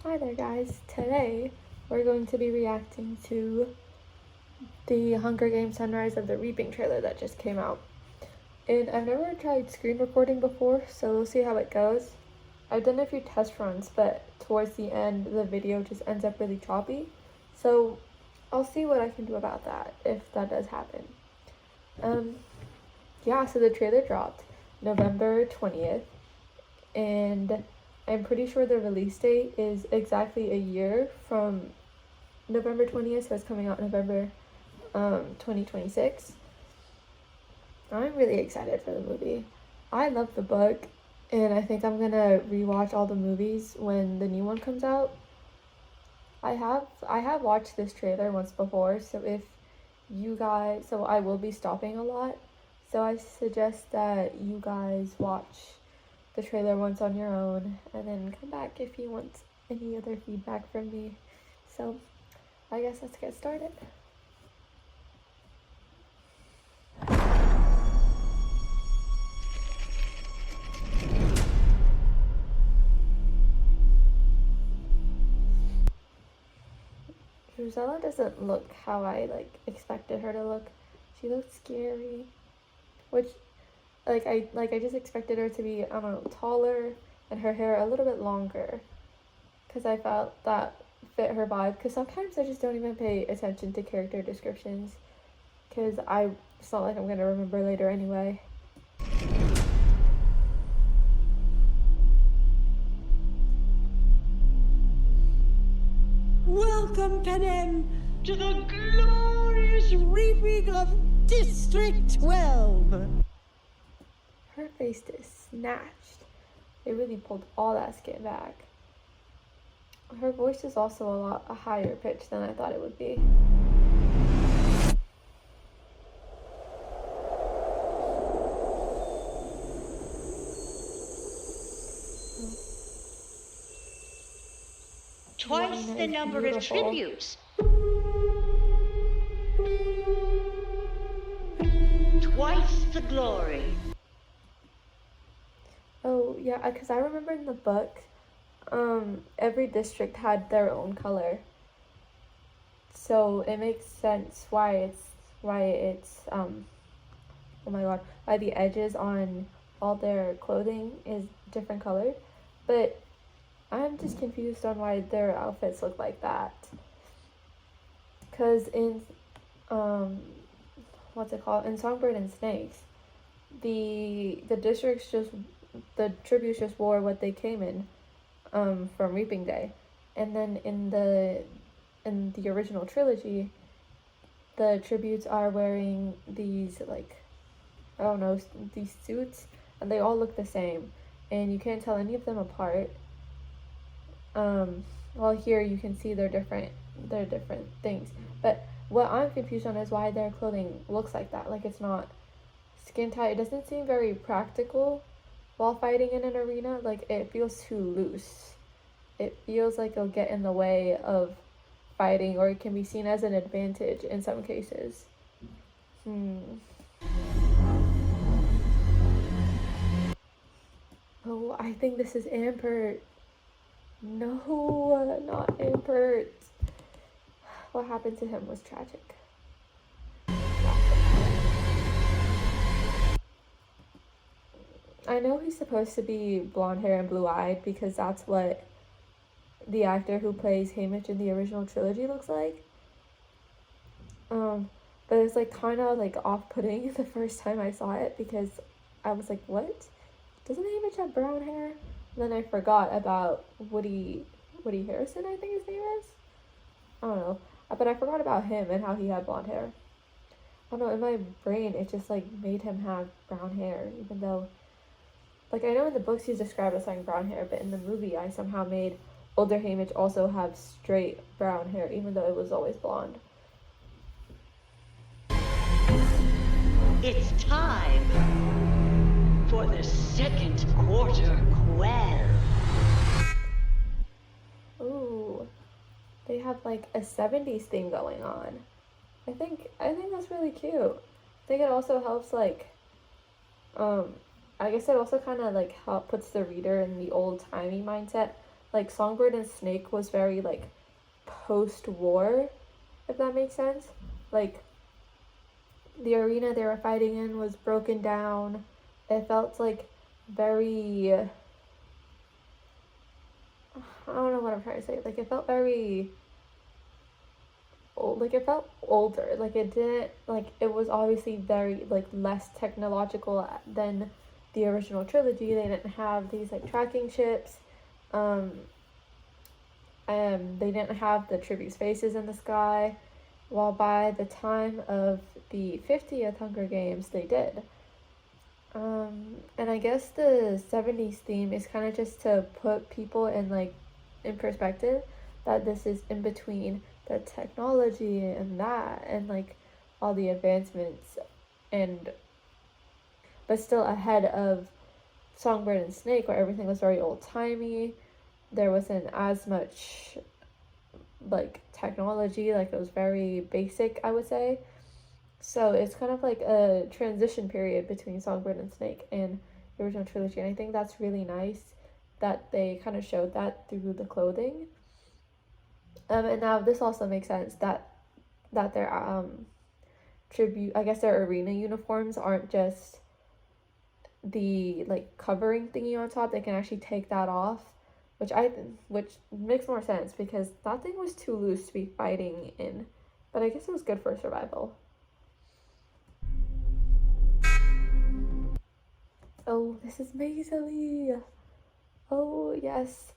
Hi there guys, today we're going to be reacting to the Hunger Games Sunrise of the Reaping trailer that just came out. And I've never tried screen recording before, so we'll see how it goes. I've done a few test runs, but towards the end the video just ends up really choppy. So I'll see what I can do about that, if that does happen. Yeah, so the trailer dropped November 20th, and I'm pretty sure the release date is exactly a year from November 20th, so it's coming out November 2026. I'm really excited for the movie. I love the book, and I think I'm gonna rewatch all the movies when the new one comes out. I have watched this trailer once before, so I will be stopping a lot. So I suggest that you guys watch the trailer once on your own and then come back if you want any other feedback from me. So I guess let's get started. Rosella doesn't look how I expected her to look. She looks scary, which I just expected her to be, I don't know, taller and her hair a little bit longer, because I felt that fit her vibe. Because sometimes I just don't even pay attention to character descriptions, because it's not like I'm gonna remember later anyway. Welcome, Panem, to the glorious reaping of District 12. Her face is snatched. They really pulled all that skin back. Her voice is also a higher pitch than I thought it would be. Twice the number of tributes. Twice the glory. Oh yeah, because I remember in the book, every district had their own color, so it makes sense why it's oh my god, why the edges on all their clothing is different colored. But I'm just confused on why their outfits look like that. Because in what's it called, in Songbird and Snakes, the tributes just wore what they came in from Reaping Day. And then in the original trilogy, the tributes are wearing these, I don't know, these suits, and they all look the same, and you can't tell any of them apart. Well, here you can see they're different things, but what I'm confused on is why their clothing looks like that. Like, it's not skin tight. It doesn't seem very practical while fighting in an arena. Like, it feels too loose. It feels like it'll get in the way of fighting, or it can be seen as an advantage in some cases. Oh, I think this is Ampert. No, not Ampert. What happened to him was tragic. I know he's supposed to be blonde hair and blue-eyed, because that's what the actor who plays Haymitch in the original trilogy looks like. But it's kind of off-putting the first time I saw it, because I was like, what? Doesn't Haymitch have brown hair? And then I forgot about Woody Harrison, I think his name is. I don't know, but I forgot about him and how he had blonde hair. I don't know, in my brain it just made him have brown hair, even though I know in the books he's described as having brown hair, but in the movie I somehow made older Haymitch also have straight brown hair, even though it was always blonde. It's time for the second quarter quell. Ooh, they have a 70s theme going on. I think that's really cute. I think it also helps I guess it also kind of puts the reader in the old-timey mindset like Songbird and Snake was very like post-war, if that makes sense. Like the arena they were fighting in was broken down. It felt like very, I don't know what I'm trying to say. Like it felt very old, like it felt older. Like it didn't, like it was obviously very like less technological than the original trilogy. They didn't have these like tracking ships. They didn't have the tribute faces in the sky. While by the time of the 50th Hunger Games, they did. And I guess the 70s theme is kind of just to put people in like in perspective that this is in between the technology and that and like all the advancements and but still ahead of Songbird and Snake where everything was very old-timey. There wasn't as much like technology, like it was very basic, I would say. So it's kind of like a transition period between Songbird and Snake and the original trilogy, and I think that's really nice that they kind of showed that through the clothing. And now this also makes sense that their tribute, I guess their arena uniforms aren't just the like covering thingy on top. They can actually take that off, which makes more sense because that thing was too loose to be fighting in. But I guess it was good for survival. Oh, this is Maisie. Oh, yes.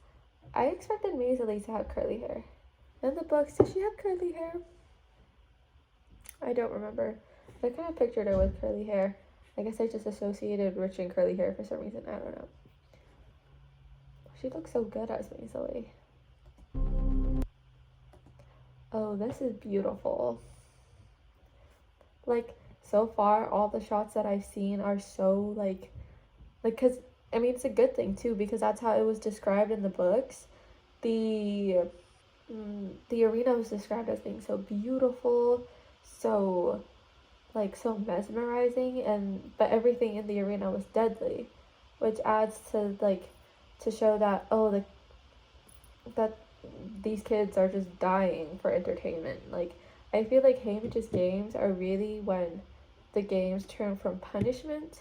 I expected Maisie to have curly hair. In the books, did she have curly hair? I don't remember. I kind of pictured her with curly hair. I guess I just associated rich and curly hair for some reason. I don't know. She looks so good as Maisie. Oh, this is beautiful. Like, so far, all the shots that I've seen are so, like, because, I mean, it's a good thing, too, because that's how it was described in the books. The arena was described as being so beautiful, so, like, so mesmerizing, but everything in the arena was deadly, which adds to, like, to show that, oh, that these kids are just dying for entertainment. Like, I feel like Haymitch's games are really when the games turn from punishment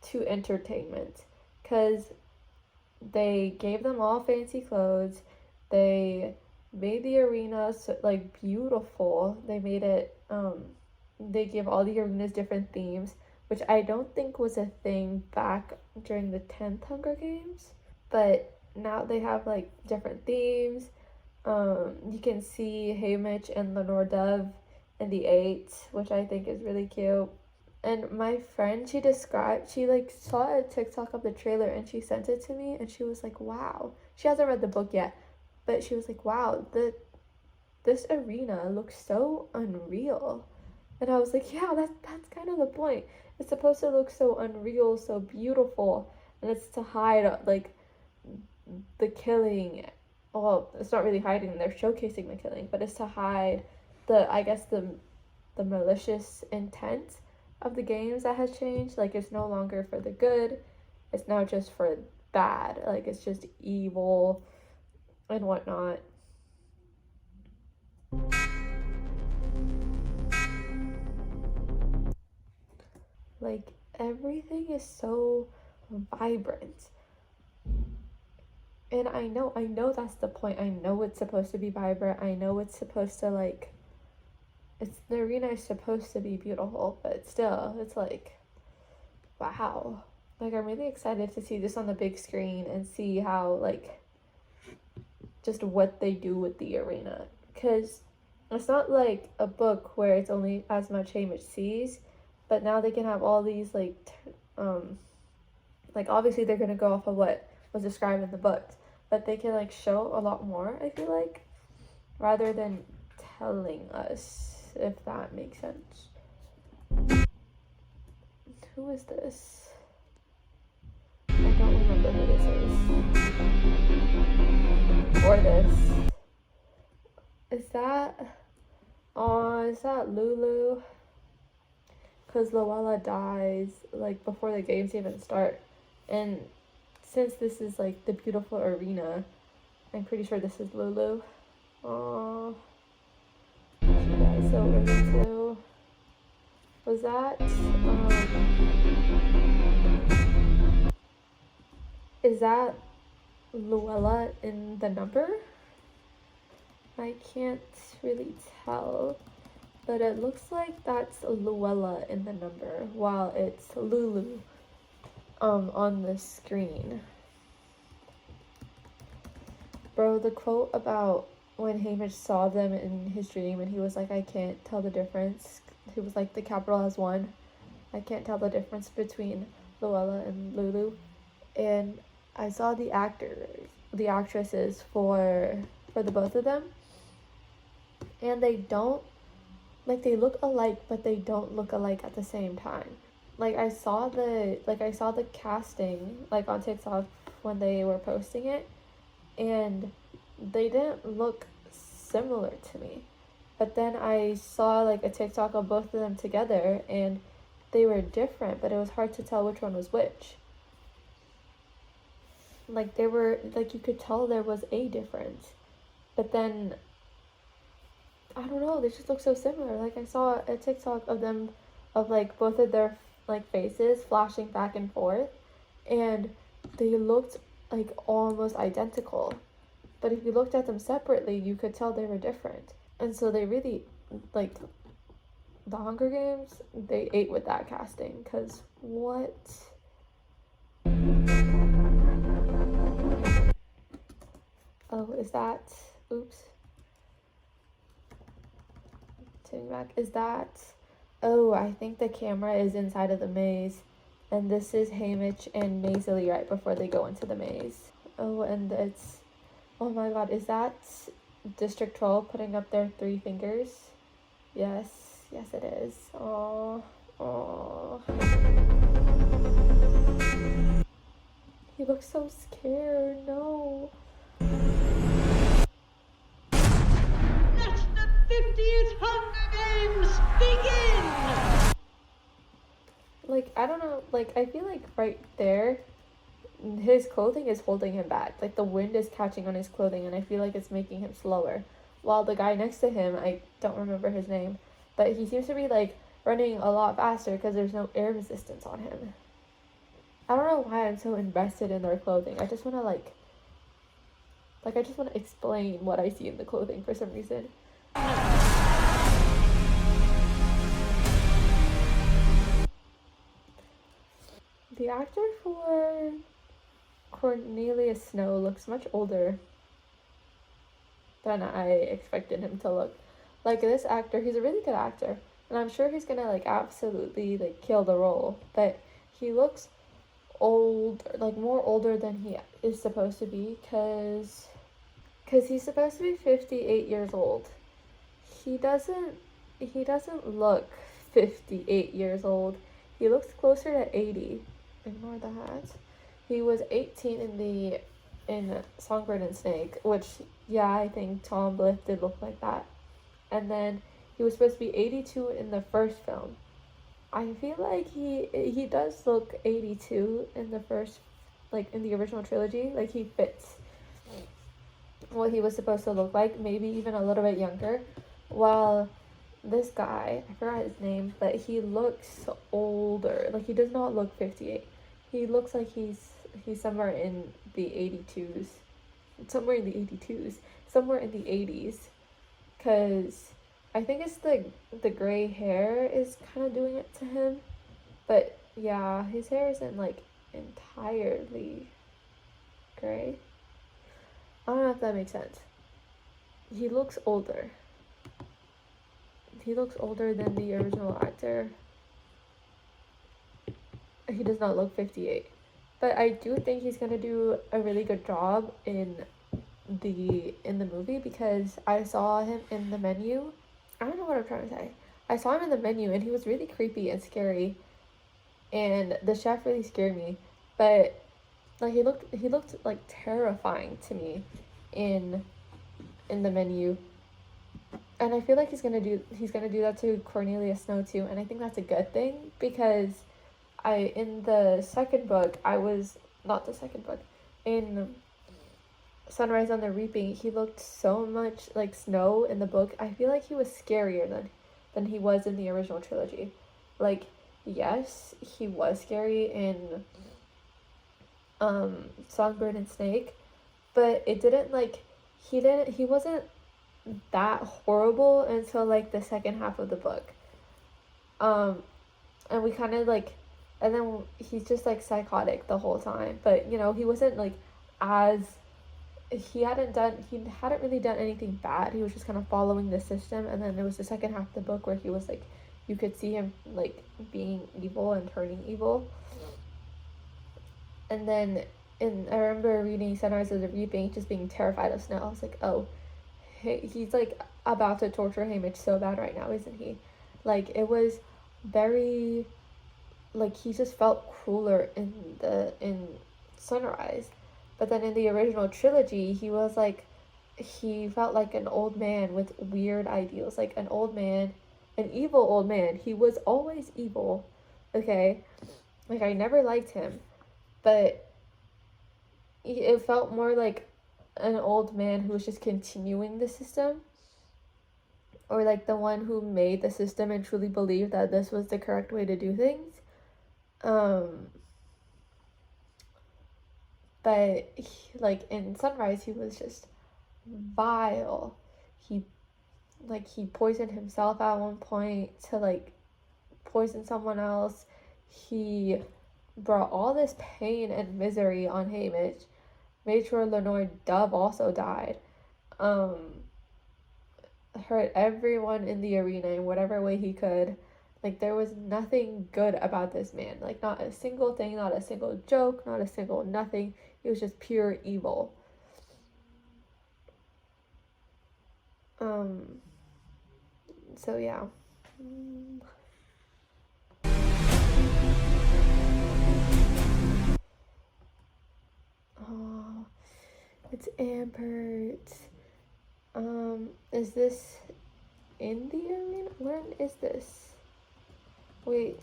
to entertainment, because they gave them all fancy clothes, they made the arena so, like beautiful, they made it they gave all the arenas different themes, which I don't think was a thing back during the 10th Hunger Games, but now they have like different themes. You can see Haymitch and Lenore Dove in the 8, which I think is really cute. And my friend, she like saw a TikTok of the trailer and she sent it to me and she was like, wow. She hasn't read the book yet, but she was like, wow, this arena looks so unreal. And I was like, yeah, that's kind of the point. It's supposed to look so unreal, so beautiful, and it's to hide like the killing. Well, it's not really hiding, they're showcasing the killing, but it's to hide the malicious intent of the games that has changed. Like, it's no longer for the good, it's now just for bad. Like, it's just evil and whatnot. Like, everything is so vibrant. And I know that's the point. I know it's supposed to be vibrant. I know it's supposed to, like, the arena is supposed to be beautiful, but still, it's like, wow. Like, I'm really excited to see this on the big screen and see how, like, just what they do with the arena. Because it's not like a book where it's only as much Haymitch sees, but now they can have all these, like, like, obviously they're going to go off of what was described in the books, but they can, like, show a lot more, I feel like, rather than telling us, if that makes sense. Who is this? I don't remember who this is. Or this. Is that Lulu? Because Luella dies, like, before the games even start. And since this is, like, the beautiful arena, I'm pretty sure this is Lulu. Oh, she died so early too. Was that, is that Luella in the number? I can't really tell, but it looks like that's Luella in the number, while it's Lulu, on the screen. Bro, the quote about when Hamish saw them in his dream and he was like, I can't tell the difference. He was like, the capital has one. I can't tell the difference between Luella and Lulu. And I saw the actresses for the both of them. And they don't, like, they look alike, but they don't look alike at the same time. Like, I saw the casting, like, on TikTok when they were posting it, and they didn't look similar to me. But then I saw, like, a TikTok of both of them together, and they were different, but it was hard to tell which one was which. Like, they were, like, you could tell there was a difference. But then, I don't know, they just look so similar. Like, I saw a TikTok of them, of, like, both of their, like, faces flashing back and forth, and they looked, like, almost identical. But if you looked at them separately, you could tell they were different. And so they really, like, the Hunger Games, they ate with that casting, because what? Oh, is that, oops. Taking back, is that, oh, I think the camera is inside of the maze. And this is Hamish and Maisie right before they go into the maze. Oh, and it's, oh my god, is that District 12 putting up their 3 fingers? Yes, yes it is. Oh, oh. He looks so scared, no. Let the 50th Hunger Games begin! Like, I don't know, like, I feel like right there, his clothing is holding him back. Like, the wind is catching on his clothing, and I feel like it's making him slower. While the guy next to him, I don't remember his name, but he seems to be, like, running a lot faster because there's no air resistance on him. I don't know why I'm so invested in their clothing. I just want to, like, I just want to explain what I see in the clothing for some reason. The actor for Cornelius Snow looks much older than I expected him to look. Like, this actor, he's a really good actor, and I'm sure he's gonna, like, absolutely, like, kill the role, but he looks old, like, more older than he is supposed to be, because he's supposed to be 58 years old. He doesn't look 58 years old. He looks closer to 80. Ignore that. He was 18 in Songbird and Snake, which, yeah, I think Tom Blyth did look like that. And then he was supposed to be 82 in the first film. I feel like he does look 82 in the first, like, in the original trilogy. Like, he fits what he was supposed to look like, maybe even a little bit younger. While this guy, I forgot his name, but he looks older. Like, he does not look 58. He looks like he's somewhere in the 82s. Somewhere in the 82s. Somewhere in the 80s. Because I think it's the gray hair is kind of doing it to him. But yeah, his hair isn't, like, entirely gray. I don't know if that makes sense. He looks older. He looks older than the original actor. He does not look 58. But I do think he's gonna do a really good job in the movie, because I saw him in the menu. I don't know what I'm trying to say. I saw him in the menu and he was really creepy and scary. And the chef really scared me. But, like, he looked like terrifying to me in the menu. And I feel like he's gonna do that to Cornelius Snow too, and I think that's a good thing, because in the second book, in Sunrise on the Reaping, he looked so much like Snow in the book. I feel like he was scarier than he was in the original trilogy. Like, yes, he was scary in Songbird and Snake, but it didn't like he wasn't that horrible until like the second half of the book. And we kind of like, and then he's just like psychotic the whole time. But you know, he wasn't like as he hadn't really done anything bad. He was just kind of following the system. And then there was the second half of the book where he was like, you could see him like being evil and turning evil. And then I remember reading Sunrise of the Reaping, just being terrified of Snow. I was like, oh, he's like about to torture Haymitch so bad right now, isn't he? Like, it was very, like, he just felt crueler in Sunrise. But then in the original trilogy, he was like, he felt like an old man with weird ideals, like an old man, an evil old man. He was always evil, okay? Like, I never liked him, but it felt more like an old man who was just continuing the system, or like the one who made the system and truly believed that this was the correct way to do things. But like in Sunrise, he was just vile. He poisoned himself at one point to like poison someone else. He brought all this pain and misery on Haymitch. Made sure Lenore Dove also died. Hurt everyone in the arena in whatever way he could. Like, there was nothing good about this man. Like, not a single thing, not a single joke, not a single nothing. It was just pure evil. So yeah. Oh, it's Ampert. Is this in the arena? When is this? Wait.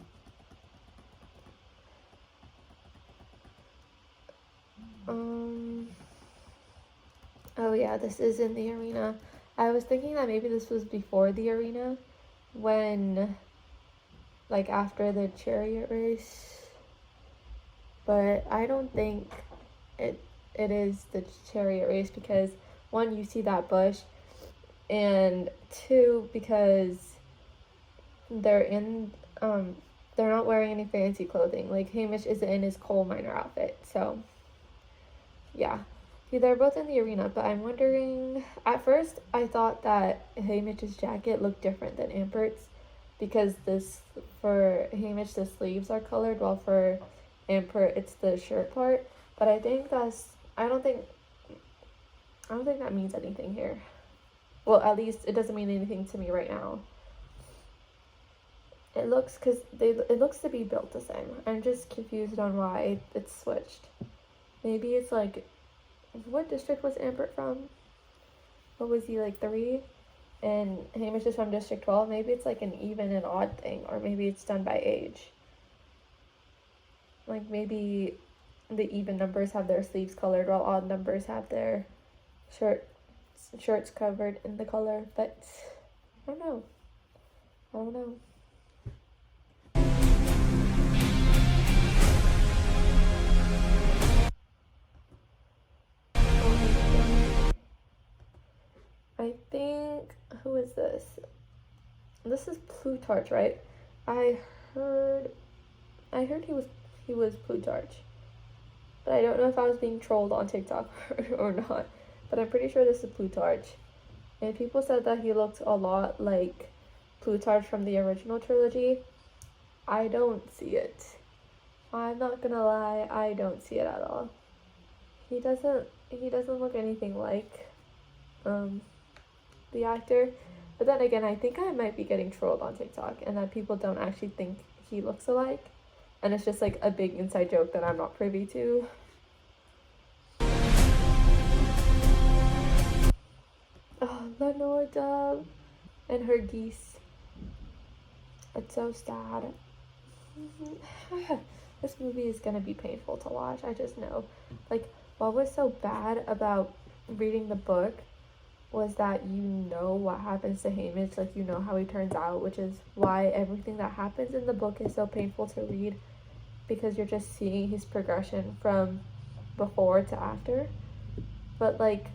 Oh yeah, this is in the arena. I was thinking that maybe this was before the arena, when, like, after the chariot race. But I don't think it is the chariot race, because one, you see that bush, and two, because they're not wearing any fancy clothing. Like, Haymitch isn't in his coal miner outfit, so yeah. See, they're both in the arena, but I'm wondering, at first I thought that Haymitch's jacket looked different than Ampert's, because for Haymitch the sleeves are colored, while for Ampert it's the shirt part. But I don't think that means anything here. Well, at least it doesn't mean anything to me right now. It looks to be built the same. I'm just confused on why it's switched. Maybe it's like, what district was Ampert from? What was he, like 3? And Haymitch is from District 12. Maybe it's like an even and odd thing, or maybe it's done by age. Like, maybe the even numbers have their sleeves colored, while odd numbers have their shirts covered in the color. But I don't know. I think, who is this? This is Plutarch, right? I heard he was Plutarch, but I don't know if I was being trolled on TikTok or not. But I'm pretty sure this is Plutarch, and people said that he looked a lot like Plutarch from the original trilogy. I don't see it. I'm not gonna lie, I don't see it at all. He doesn't look anything like the actor. But then again, I think I might be getting trolled on TikTok, and that people don't actually think he looks alike, and it's just like a big inside joke that I'm not privy to. Oh, Lenore Dove and her geese. It's so sad. This movie is gonna be painful to watch. I just know. Like, what was so bad about reading the book was that you know what happens to Hamish, like you know how he turns out, which is why everything that happens in the book is so painful to read, because you're just seeing his progression from before to after. But like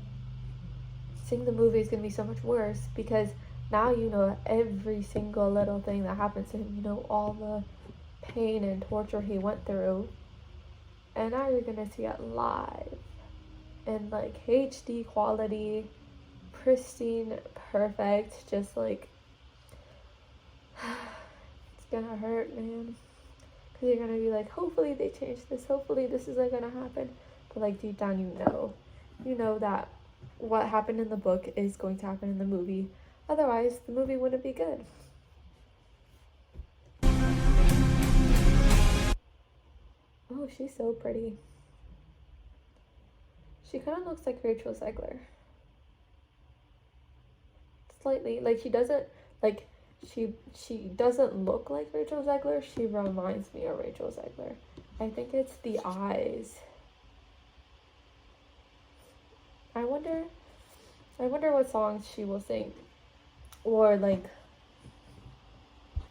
seeing the movie is gonna be so much worse because now you know every single little thing that happens to him, you know all the pain and torture he went through, and now you're gonna see it live in like HD quality, pristine, perfect, just like it's gonna hurt, man, because you're gonna be like, hopefully they change this, hopefully this isn't gonna happen, but like deep down you know that what happened in the book is going to happen in the movie, otherwise the movie wouldn't be good. Oh, she's so pretty. She kind of looks like Rachel Zegler. Slightly. Like she doesn't like she doesn't look like Rachel Zegler. She reminds me of Rachel Zegler. I think it's the eyes. I wonder what songs she will sing, or like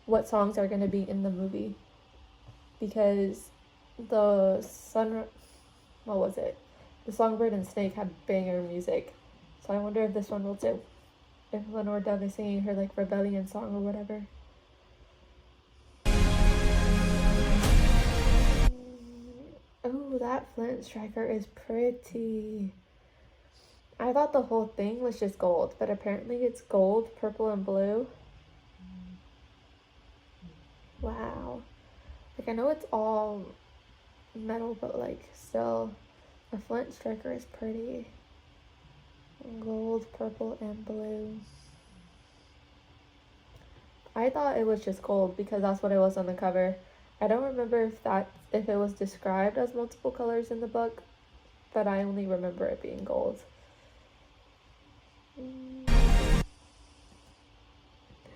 what songs are going to be in the movie, because the what was it? The Songbird and Snake had banger music. So I wonder if this one will too. If Lenore Dove is singing her like rebellion song or whatever. Oh, that Flint striker is pretty. I thought the whole thing was just gold, but apparently it's gold, purple, and blue. Wow. Like I know it's all metal, but like still, the Flint striker is pretty. Gold, purple, and blue. I thought it was just gold because that's what it was on the cover. I don't remember if it was described as multiple colors in the book, but I only remember it being gold.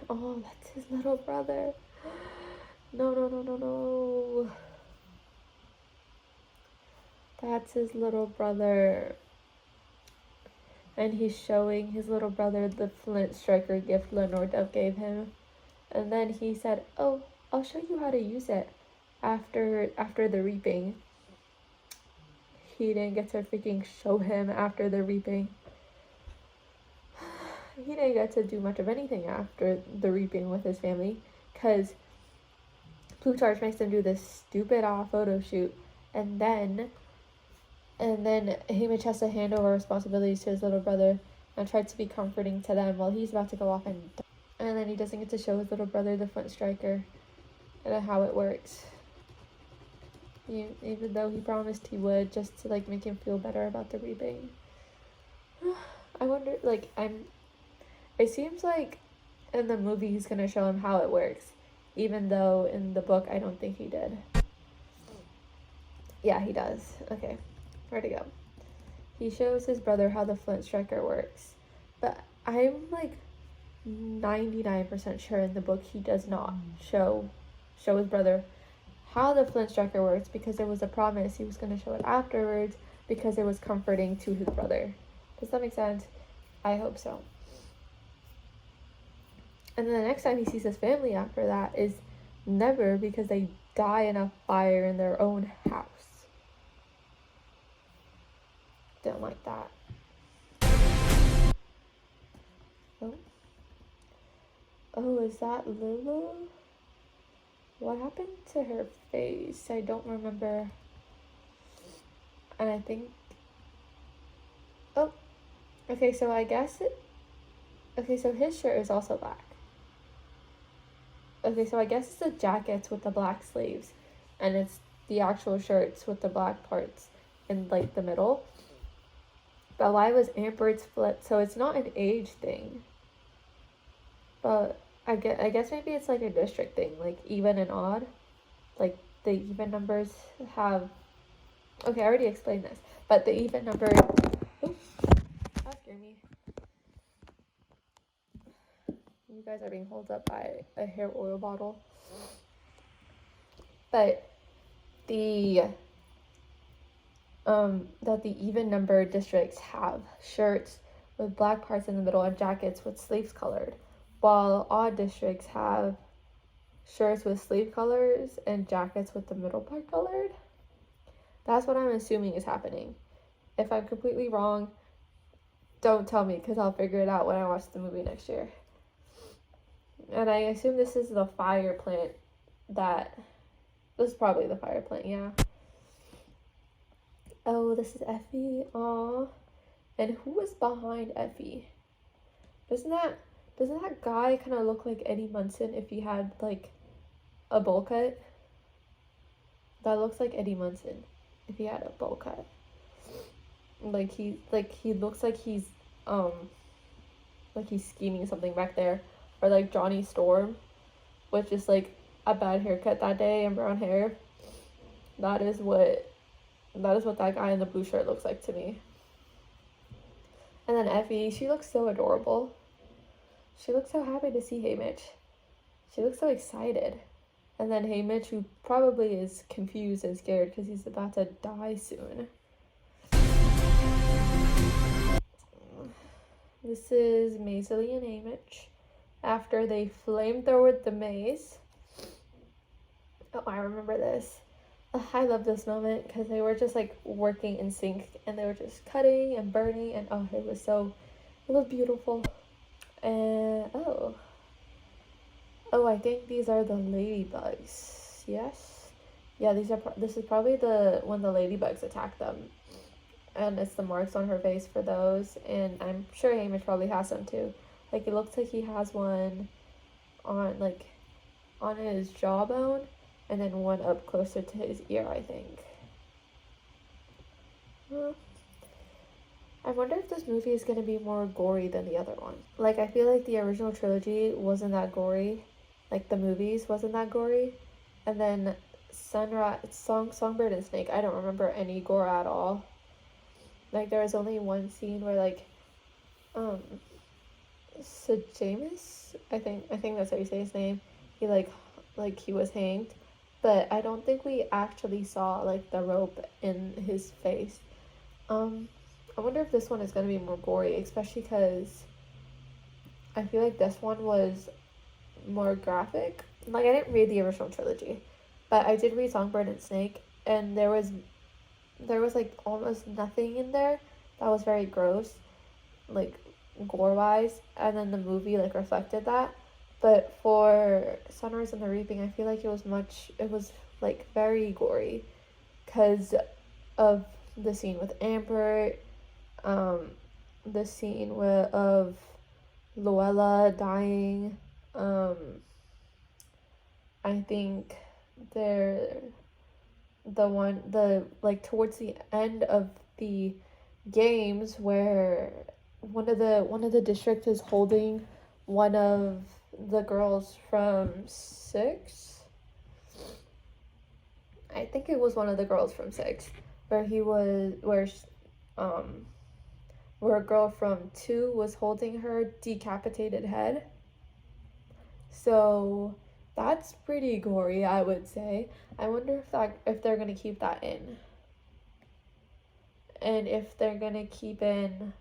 Oh, that's his little brother. No. That's his little brother. And he's showing his little brother the Flint striker gift Lenore Dove gave him. And then he said, oh, I'll show you how to use it after the reaping. He didn't get to freaking show him after the reaping. He didn't get to do much of anything after the reaping with his family, because Plutarch makes him do this stupid photo shoot, and then Hamish has to hand over responsibilities to his little brother and try to be comforting to them while he's about to go off and die. And then he doesn't get to show his little brother the Flint striker and how it works. Even though he promised he would, just to like make him feel better about the reaping. I wonder, like, it seems like in the movie he's gonna show him how it works, even though in the book I don't think he did. Yeah, he does. Okay, where'd it go? He shows his brother how the Flint striker works, but I'm like 99% sure in the book he does not show his brother how the Flint striker works, because it was a promise he was going to show it afterwards, because it was comforting to his brother. Does that make sense? I hope so. And then the next time he sees his family after that is never, because they die in a fire in their own house. Don't like that. Oh, is that Lulu? What happened to her face? I don't remember. And I think... Oh, okay, so I guess it... Okay, so his shirt is also black. Okay, so I guess it's the jackets with the black sleeves, and it's the actual shirts with the black parts in, like, the middle. But why was Amber's flipped? So it's not an age thing. But I guess maybe it's like a district thing, like even and odd. Like the even numbers have... Okay, I already explained this. But the even number... Oops, that scared me. You guys are being held up by a hair oil bottle. But the that the even numbered districts have shirts with black parts in the middle and jackets with sleeves colored, while odd districts have shirts with sleeve colors and jackets with the middle part colored. That's what I'm assuming is happening. If I'm completely wrong, don't tell me, because I'll figure it out when I watch the movie next year. And I assume this is the fire plant this is probably the fire plant, yeah. Oh, this is Effie. Aw. And who is behind Effie? Doesn't that guy kind of look like Eddie Munson if he had like a bowl cut? That looks like Eddie Munson if he had a bowl cut. He looks like he's scheming something back there, or like Johnny Storm, with just like a bad haircut that day and brown hair. That is what that guy in the blue shirt looks like to me. And then Effie, she looks so adorable. She looks so happy to see Haymitch. She looks so excited. And then Haymitch, who probably is confused and scared because he's about to die soon. This is Maisley and Haymitch after they flamethrowered the maze. Oh, I remember this. I love this moment because they were just like working in sync and they were just cutting and burning, and it was beautiful. And I think these are the ladybugs. Yes, yeah, this is probably when the ladybugs attack them, and it's the marks on her face for those. And I'm sure Hamish probably has some too. Like, it looks like he has one on his jawbone, and then one up closer to his ear, I think. I wonder if this movie is going to be more gory than the other one. Like, I feel like the original trilogy wasn't that gory. Like, the movies wasn't that gory. And then Songbird and Snake, I don't remember any gore at all. Like, there was only one scene where, like, Seamus, I think that's how you say his name. He, he was hanged. But I don't think we actually saw, like, the rope in his face. I wonder if this one is going to be more gory, especially because I feel like this one was more graphic. Like, I didn't read the original trilogy, but I did read Songbird and Snake, and there was like almost nothing in there that was very gross, like gore-wise, and then the movie like reflected that. But for Sunrise and the Reaping, I feel like it was like very gory because of the scene with Amber, the scene of Luella dying. I think towards the end of the games where one of the districts is holding one of the girls from 6. I think it was one of the girls from 6 where a girl from 2 was holding her decapitated head. So that's pretty gory, I would say. I wonder if they're gonna keep that in, and if they're gonna keep in,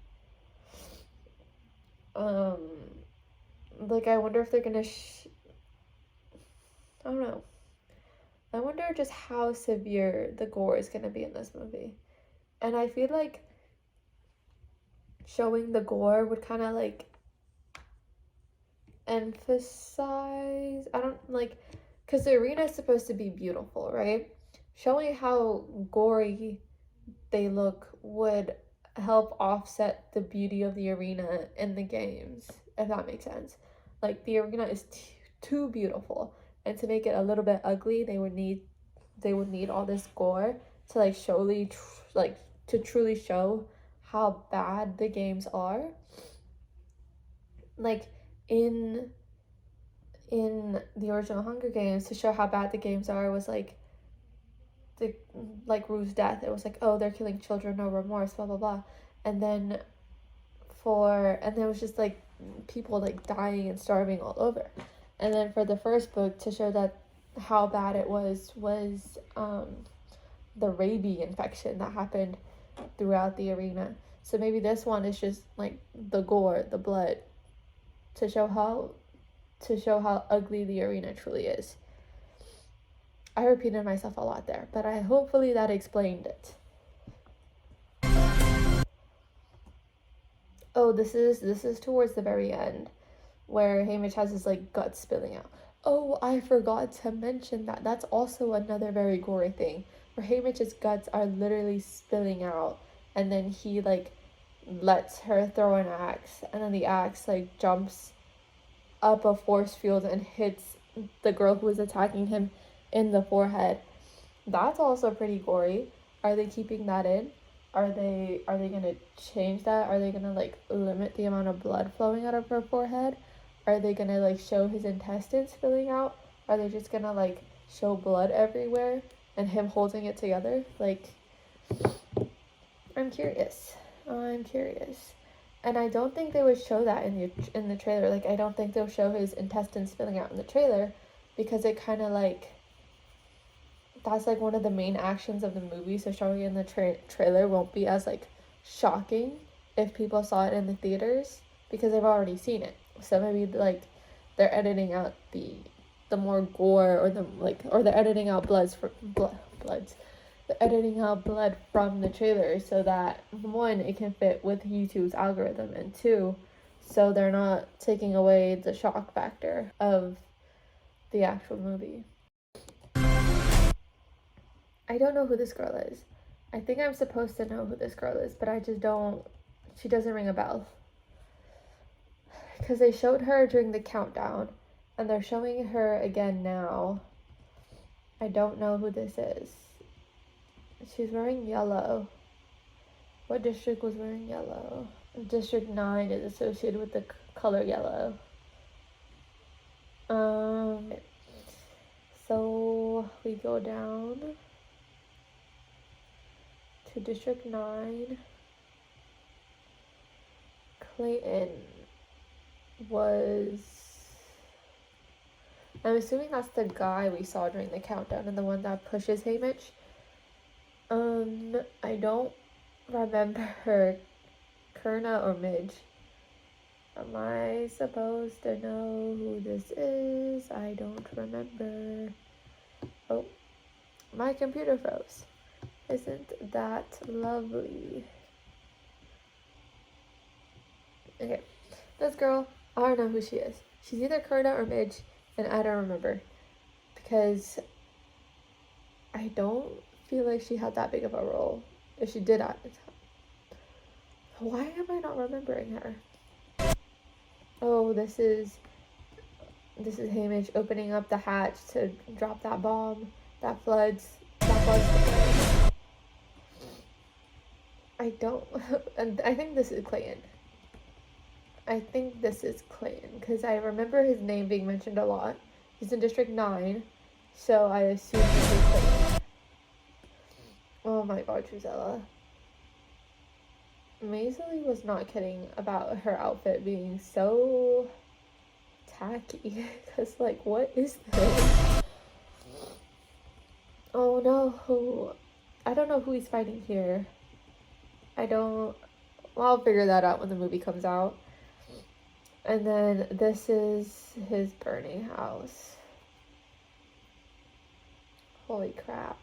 I wonder if they're gonna. I don't know. I wonder just how severe the gore is gonna be in this movie, and I feel like showing the gore would kind of like emphasize, because the arena is supposed to be beautiful, right? Showing how gory they look would help offset the beauty of the arena in the games, if that makes sense. Like, the arena is too beautiful, and to make it a little bit ugly, they would need all this gore to to truly show how bad the games are. Like, in the original Hunger Games, to show how bad the games are was Rue's death. It was like, oh, they're killing children, no remorse, blah blah blah. And then it was just like people like dying and starving all over. And then for the first book, to show that how bad it was the rabies infection that happened throughout the arena. So maybe this one is just like the gore, the blood, to show how ugly the arena truly is. I repeated myself a lot there, but hopefully that explained it. Oh, this is towards the very end, where Haymitch has his like guts spilling out. Oh, I forgot to mention that. That's also another very gory thing, where Haymitch's guts are literally spilling out, and then he like lets her throw an axe, and then the axe like jumps up a force field and hits the girl who was attacking him in the forehead. That's also pretty gory. Are they keeping that in? Are they gonna change that? Are they gonna like limit the amount of blood flowing out of her forehead? Are they gonna like show his intestines spilling out? Are they just gonna like show blood everywhere and him holding it together? Like, I'm curious. And I don't think they would show that in the trailer. Like, I don't think they'll show his intestines spilling out in the trailer, because it kind of like, that's like one of the main actions of the movie. So showing it in the trailer won't be as like shocking if people saw it in the theaters, because they've already seen it. So maybe like they're editing out the more gore, or they're editing out bloods. They're editing out blood from the trailer, so that one, it can fit with YouTube's algorithm, and two, so they're not taking away the shock factor of the actual movie. I don't know who this girl is. I think I'm supposed to know who this girl is, but I just don't. She doesn't ring a bell. Because they showed her during the countdown, and they're showing her again now. I don't know who this is. She's wearing yellow. What district was wearing yellow? District 9 is associated with the color yellow. So we go down to District 9. Clayton was... I'm assuming that's the guy we saw during the countdown, and the one that pushes Haymitch. I don't remember Kurna or Midge. Am I supposed to know who this is? I don't remember. Oh, my computer froze. Isn't that lovely? Okay, this girl, I don't know who she is. She's either Kurna or Midge, and I don't remember, because I don't feel like she had that big of a role. If she did, why am I not remembering her? Oh, this is Haymitch opening up the hatch to drop that bomb that floods the place. And I think this is Clayton. Because I remember his name being mentioned a lot. He's in District 9, so I assume this is Clayton. Oh my god, Drusella. Maisie was not kidding about her outfit being so tacky. Because, like, what is this? Oh no. I don't know who he's fighting here. Well, I'll figure that out when the movie comes out. And then this is his burning house. Holy crap.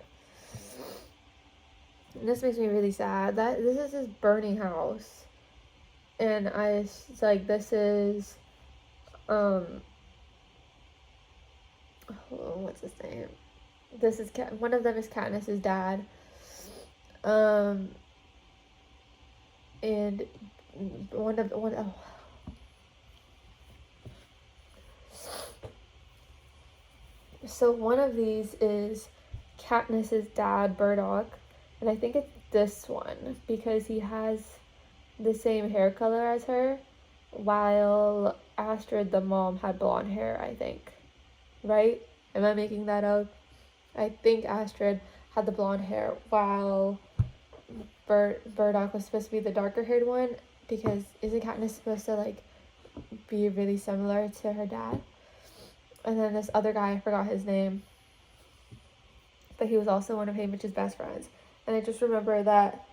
And this makes me really sad. This is his burning house. And it's like, this is, what's his name? This is, one of them is Katniss's dad. And so one of these is Katniss's dad, Burdock, and I think it's this one, because he has the same hair color as her, while Astrid, the mom, had blonde hair, I think. Right? Am I making that up? I think Astrid had the blonde hair, while Burdock was supposed to be the darker haired one, because isn't Katniss supposed to like be really similar to her dad? And then this other guy, I forgot his name, but he was also one of Haymitch's best friends. And I just remember that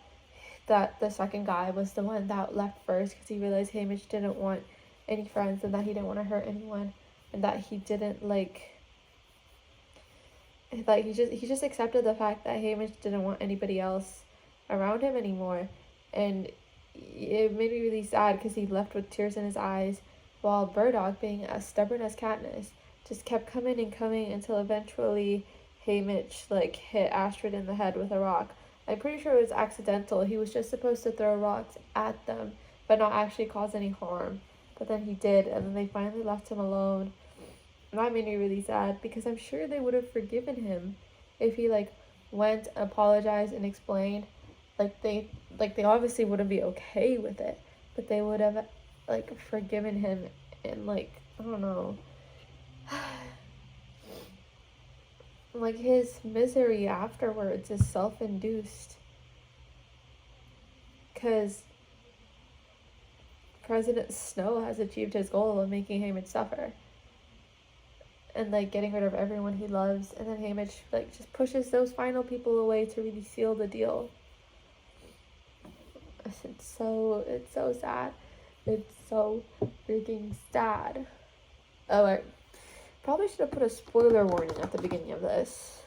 the second guy was the one that left first because he realized Haymitch didn't want any friends and that he didn't want to hurt anyone, and that he didn't like he just accepted the fact that Haymitch didn't want anybody else around him anymore. And it made me really sad because he left with tears in his eyes, while Burdock, being as stubborn as Katniss, just kept coming and coming until eventually Haymitch like hit Astrid in the head with a rock. I'm pretty sure it was accidental. He was just supposed to throw rocks at them, but not actually cause any harm. But then he did, and then they finally left him alone. And that made me really sad because I'm sure they would have forgiven him if he like went, apologized, and explained. They obviously wouldn't be okay with it, but they would have like forgiven him, and like, I don't know. Like, his misery afterwards is self-induced because President Snow has achieved his goal of making Haymitch suffer and like getting rid of everyone he loves, and then Haymitch like just pushes those final people away to really seal the deal. It's so sad. It's so freaking sad. Oh, I probably should have put a spoiler warning at the beginning of this.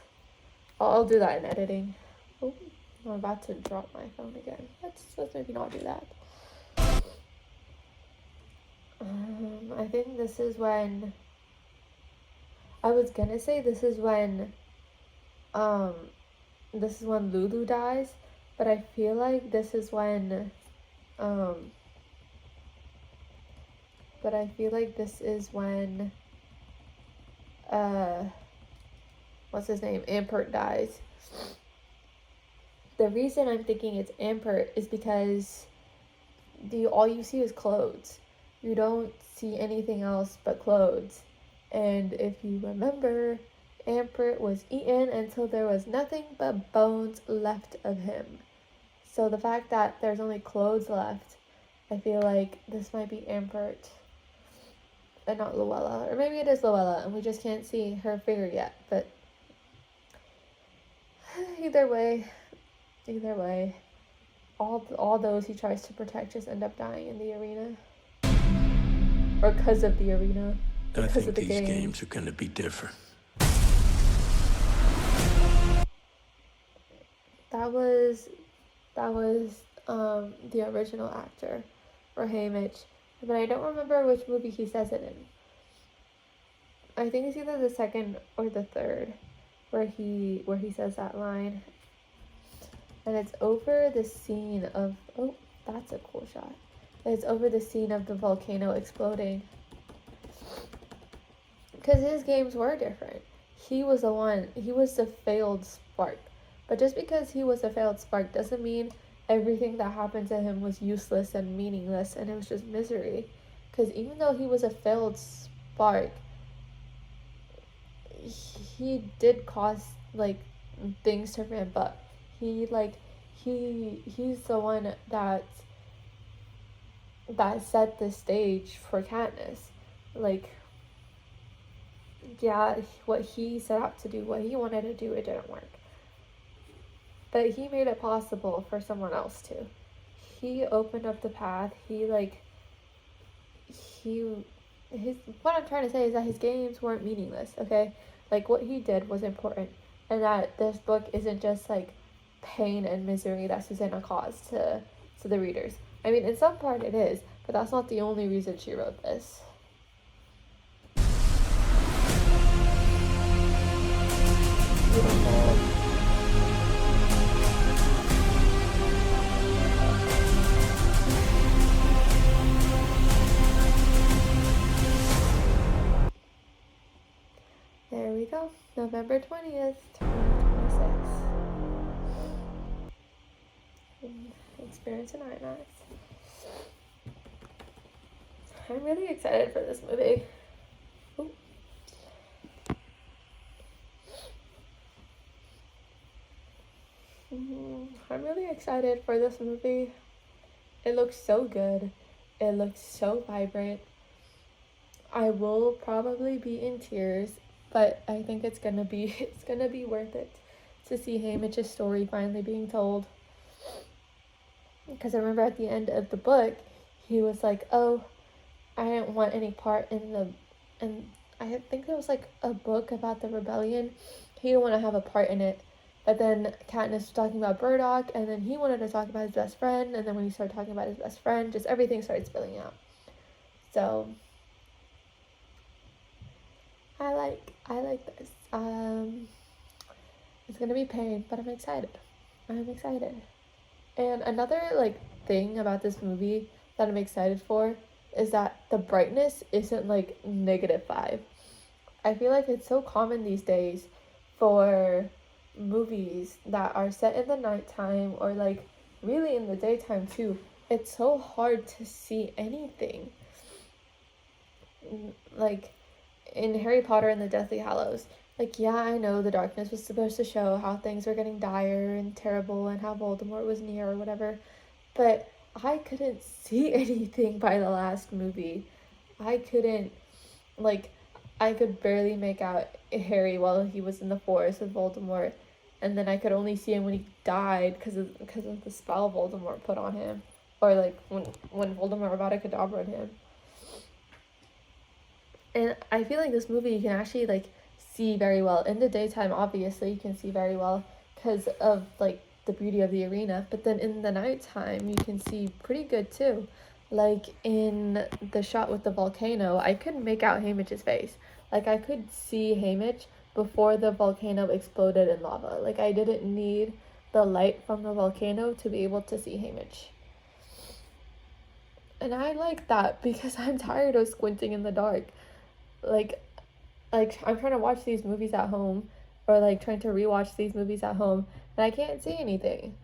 I'll do that in editing. Oh, I'm about to drop my phone again. Let's maybe not do that. I think this is when Lulu dies, but I feel like this is when what's his name? Ampert dies. The reason I'm thinking it's Ampert is because all you see is clothes. You don't see anything else but clothes. And if you remember, Ampert was eaten until there was nothing but bones left of him. So the fact that there's only clothes left, I feel like this might be Ampert and not Luella. Or maybe it is Luella and we just can't see her figure yet. But either way, all those he tries to protect just end up dying in the arena. Or because of the arena. I think these games are going to be different. That was the original actor for Haymitch, but I don't remember which movie he says it in. I think it's either the second or the third where he says that line. And it's over the scene of, oh, that's a cool shot. It's over the scene of the volcano exploding. Because his games were different. He was the failed spark. But just because he was a failed spark doesn't mean everything that happened to him was useless and meaningless and it was just misery. Because even though he was a failed spark, he did cause like things to ramp up. He's the one that set the stage for Katniss. Like, yeah, what he set out to do, what he wanted to do, it didn't work. But he made it possible for someone else to. He opened up the path. What I'm trying to say is that his games weren't meaningless, okay? Like, what he did was important. And that this book isn't just, like, pain and misery that Susanna caused to the readers. I mean, in some part it is, but that's not the only reason she wrote this. There we go. November 20th, 2026. Experience in IMAX. I'm really excited for this movie. Ooh. I'm really excited for this movie. It looks so good. It looks so vibrant. I will probably be in tears, but I think it's gonna be worth it to see Haymitch's story finally being told. Because I remember at the end of the book, he was like, oh, I didn't want any part and I think there was like a book about the rebellion. He didn't want to have a part in it. But then Katniss was talking about Burdock, and then he wanted to talk about his best friend, and then when he started talking about his best friend, just everything started spilling out. So I like this. It's gonna be pain, but I'm excited. And another like thing about this movie that I'm excited for is that the brightness isn't like -5. I feel like it's so common these days for movies that are set in the nighttime or like really in the daytime too. It's so hard to see anything. Like in Harry Potter and the Deathly Hallows, like, yeah, I know the darkness was supposed to show how things were getting dire and terrible and how Voldemort was near or whatever, but I couldn't see anything by the last movie. I could barely make out Harry while he was in the forest with Voldemort, and then I could only see him when he died because of the spell Voldemort put on him, or like when Voldemort Avada Kedavra him. And I feel like this movie you can actually like see very well in the daytime. Obviously, you can see very well because of like the beauty of the arena, but then in the nighttime you can see pretty good too. Like in the shot with the volcano, I couldn't make out Haymitch's face. Like I could see Haymitch before the volcano exploded in lava. Like I didn't need the light from the volcano to be able to see Haymitch. And I like that because I'm tired of squinting in the dark. Like I'm trying to watch these movies at home, or like trying to rewatch these movies at home, and I can't see anything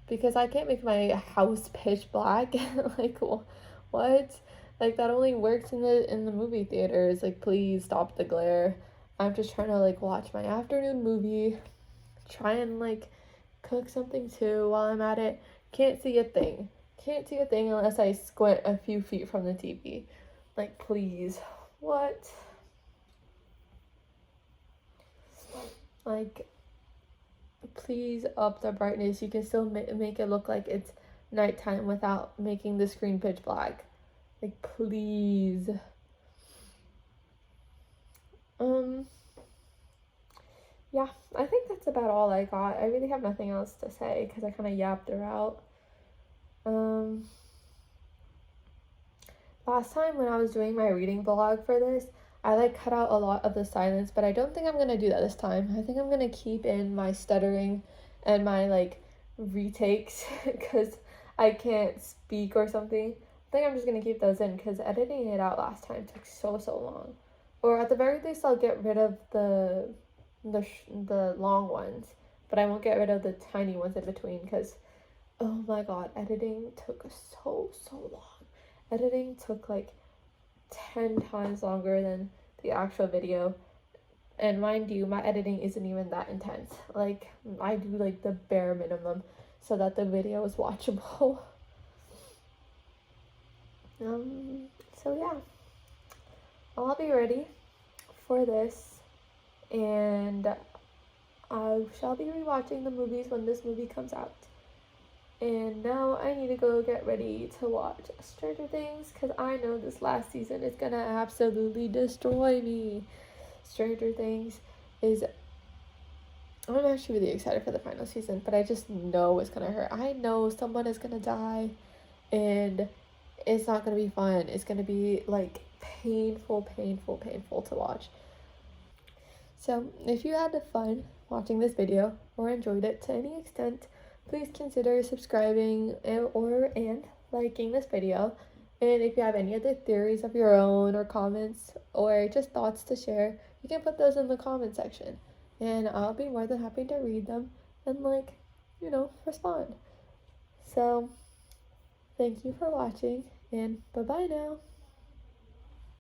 because I can't make my house pitch black. Like what? Like that only works in the movie theaters. Like please stop the glare. I'm just trying to like watch my afternoon movie, try and like cook something too while I'm at it. Can't see a thing unless I squint a few feet from the TV. Like please, what? Like, please up the brightness. You can still make it look like it's nighttime without making the screen pitch black. Like, please. Yeah, I think that's about all I got. I really have nothing else to say because I kind of yapped throughout. Last time when I was doing my reading vlog for this, I like cut out a lot of the silence, but I don't think I'm gonna do that this time. I think I'm gonna keep in my stuttering and my like retakes because I can't speak or something. I think I'm just gonna keep those in because editing it out last time took so long. Or at the very least, I'll get rid of the long ones, but I won't get rid of the tiny ones in between because, oh my god, editing took so long. Editing took like 10 times longer than the actual video, and mind you, my editing isn't even that intense. Like I do like the bare minimum so that the video is watchable. So yeah, I'll be ready for this, and I shall be rewatching the movies when this movie comes out. And now I need to go get ready to watch Stranger Things because I know this last season is gonna absolutely destroy me. Stranger Things is... I'm actually really excited for the final season, but I just know it's gonna hurt. I know someone is gonna die and it's not gonna be fun. It's gonna be like painful to watch. So if you had fun watching this video or enjoyed it to any extent, please consider subscribing and liking this video. And if you have any other theories of your own or comments or just thoughts to share, you can put those in the comment section. And I'll be more than happy to read them and respond. So, thank you for watching and bye-bye now.